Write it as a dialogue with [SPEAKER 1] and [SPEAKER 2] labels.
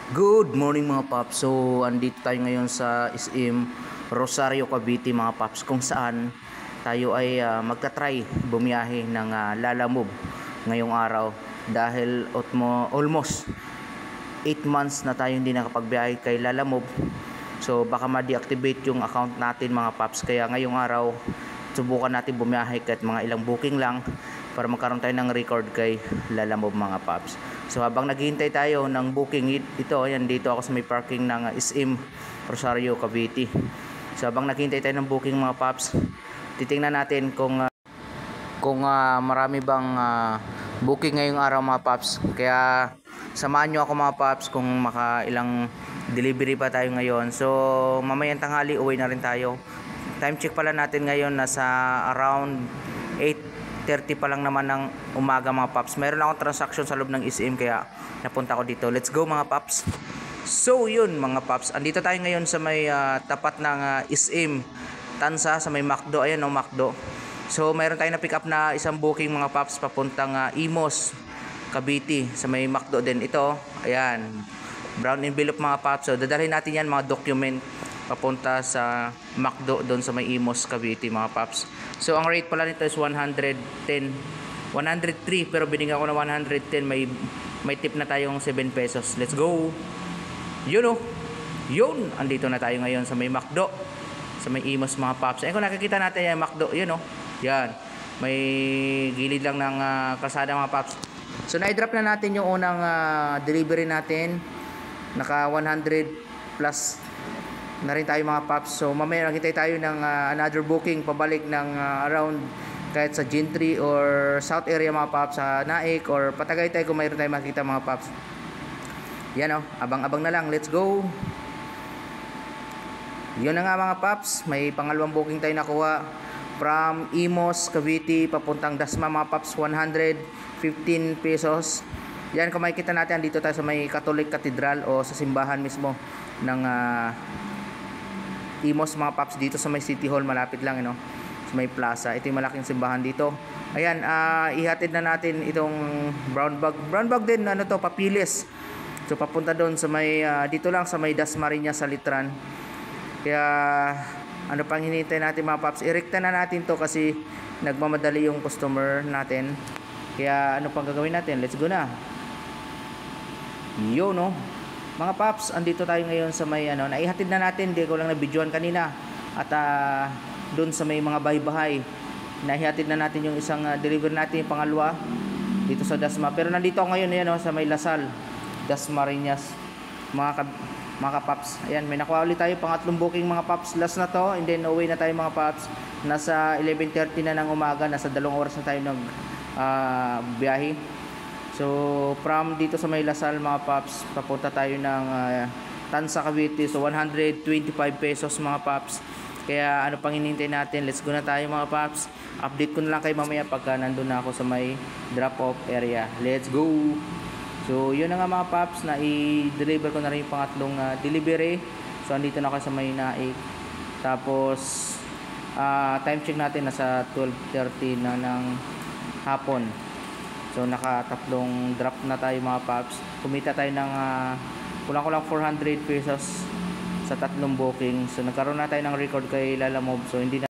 [SPEAKER 1] Good morning mga paps. So, andito tayo ngayon sa SM Rosario, Cavite mga paps, kung saan tayo ay magta-try bumiyahe ng Lalamove ngayong araw dahil almost 8 months na tayo hindi nakapagbiyahe kay Lalamove. So, baka ma-deactivate yung account natin mga paps. Kaya ngayong araw, subukan natin bumiyahe kahit mga ilang booking lang para magkaroon tayo ng record kay Lalamove mga paps. So habang naghihintay tayo ng booking ito, ayan, dito ako sa may parking ng SM Rosario, Cavite. So habang naghihintay tayo ng booking mga paps, titingnan natin kung marami bang booking ngayong araw mga paps. Kaya samahan nyo ako mga paps kung makailang delivery pa tayo ngayon. So mamayang tanghali uwi na rin tayo. Time check pala natin ngayon nasa around 8:30 pa lang naman ng umaga mga paps. Meron akong transaction sa loob ng SM kaya napunta ko dito. Let's go mga paps. So yun mga paps, andito tayo ngayon sa may tapat ng SM Tansa, sa may McDo. Ayan o, McDo. So mayroon tayong na pick up na isang booking mga paps papuntang Imos, Cavite, sa may McDo din. Ito, ayan, brown envelope mga paps. So dadalhin natin yan mga document papunta sa McDo doon sa may Imos, Cavite mga paps. So ang rate pala nito is 110, 103, pero binigyan ko na 110. May tip na tayong 7 pesos. Let's go. Yun o, yun, andito na tayo ngayon sa may McDo, sa may Imos mga paps. Ayun, kung nakikita natin yung McDo, yun o, yan, may gilid lang ng kalsada mga paps. So na-drop na natin yung unang delivery natin. Naka 100 plus na rin tayo mga paps. So mamaya nakita tayo ng another booking pabalik ng around kahit sa Gentry or South area mga paps, sa Naik or Patagaytay kung mayroon tayo makita mga paps. Yan o, abang-abang na lang. Let's go. Yun na nga mga paps, may pangalawang booking tayo nakuha from Imos, Cavite papuntang Dasma mga paps. 115 pesos. Yan, kung makikita natin, dito tayo sa may Catholic Cathedral o sa simbahan mismo ng Imos mga paps, dito sa may City Hall, malapit lang, you know, sa may plaza. Ito yung malaking simbahan dito. Ayan, ihatid na natin itong brown bag din, ano to, papilis. So papunta doon sa may dito lang sa may Dasmariñas sa Litran. Kaya ano pang hinihintay natin mga paps, irekta na natin to kasi nagmamadali yung customer natin. Kaya ano pang gagawin natin, let's go na. Yo no mga paps, andito tayo ngayon sa may naihatid na natin, di ko lang na videoan kanina. At doon sa may mga bahay-bahay, naihatid na natin yung isang deliver natin, yung pangalawa dito sa Dasma. Pero nandito ako ngayon, ayan, sa may Lasal, Dasmariñas mga paps. Ayan, may nakuha ulit tayo pangatlong booking mga paps. Last na to, and then uwi na tayo mga paps. Nasa 11:30 na ng umaga, nasa 2 oras na tayo nag biyahe. So from dito sa may Lasal mga paps, papunta tayo ng Tansa, Cavite. So 125 pesos mga paps. Kaya ano pang hinihintay natin, let's go na tayo mga paps. Update ko na lang kayo mamaya pagka nandun na ako sa may drop off area. Let's go. So yun na nga mga paps, na i-deliver ko na rin yung pangatlong delivery. So andito na ako sa may Naik. Tapos time check natin nasa 12:30 na ng hapon. So nakatatlong drop na tayo mga paps. Kumita tayo ng kulang-kulang 400 pesos sa tatlong booking. So nagkaroon na tayo ng record kay Lalamove. So hindi na